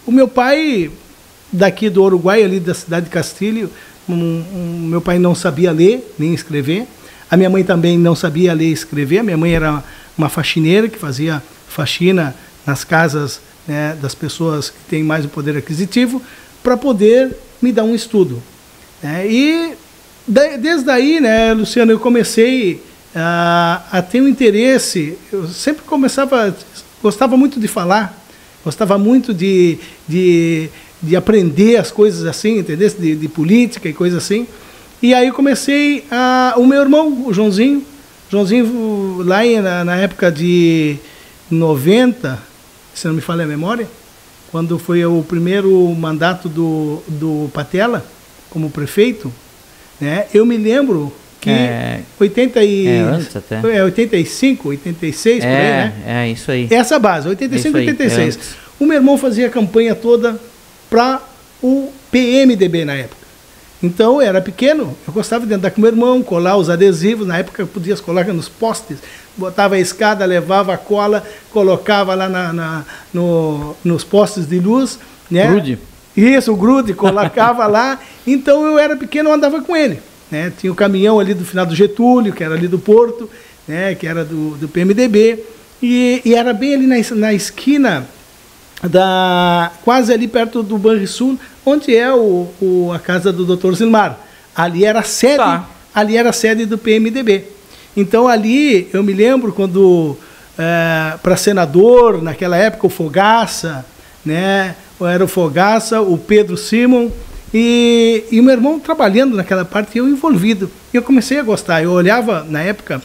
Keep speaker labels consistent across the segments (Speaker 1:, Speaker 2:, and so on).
Speaker 1: o meu pai, daqui do Uruguai, ali da cidade de Castilho, meu pai não sabia ler nem escrever. A minha mãe também não sabia ler e escrever. A minha mãe era uma faxineira que fazia faxina nas casas, né, das pessoas que têm mais o poder aquisitivo, para poder me dar um estudo. E desde aí, né, Luciano, eu comecei a ter um interesse. Eu sempre gostava muito de falar, gostava muito de aprender as coisas assim, entendeu? De política e coisas assim. E aí eu comecei o meu irmão, o Joãozinho, lá na época de 90, se não me falha a memória, quando foi o primeiro mandato do Patela como prefeito, né? Eu me lembro que
Speaker 2: 85,
Speaker 1: 86, por aí, né?
Speaker 2: É isso aí.
Speaker 1: Essa base, 85 e 86. O meu irmão fazia a campanha toda para o PMDB na época. Então, eu era pequeno, eu gostava de andar com meu irmão, colar os adesivos. Na época, eu podia colar nos postes, botava a escada, levava a cola, colocava lá nos postes de luz. Né?
Speaker 2: Grude.
Speaker 1: Isso, o grude, colocava lá. Então, eu era pequeno, eu andava com ele. Né? Tinha o caminhão ali do final do Getúlio, que era ali do Porto, né? Que era do PMDB. E era bem ali na esquina, quase ali perto do Banrisul, onde é a casa do Dr. Zilmar. Ali era a sede do PMDB. Então ali eu me lembro quando para senador, naquela época, o Fogaça, né? Era o Fogaça, o Pedro Simon e o meu irmão trabalhando naquela parte, eu envolvido. E eu comecei a gostar. Eu olhava na época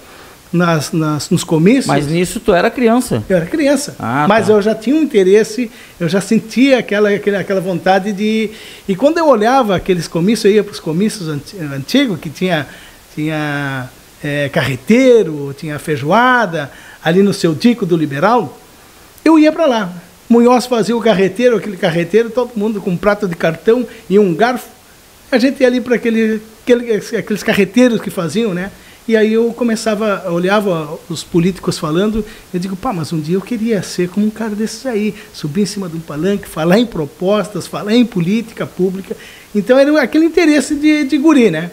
Speaker 1: nos comícios.
Speaker 2: Mas nisso tu era criança?
Speaker 1: Eu era criança, mas eu já tinha um interesse, eu já sentia aquela vontade de... E quando eu olhava aqueles comícios, eu ia para os comícios antigos, que tinha carreteiro, tinha feijoada, ali no Seu Tico do Liberal, eu ia para lá. Munhoz fazia aquele carreteiro, todo mundo com um prato de cartão e um garfo. A gente ia ali para aqueles carreteiros que faziam, né? E aí eu olhava os políticos falando, eu digo, mas um dia eu queria ser como um cara desses aí, subir em cima de um palanque, falar em propostas, falar em política pública. Então era aquele interesse de guri, né?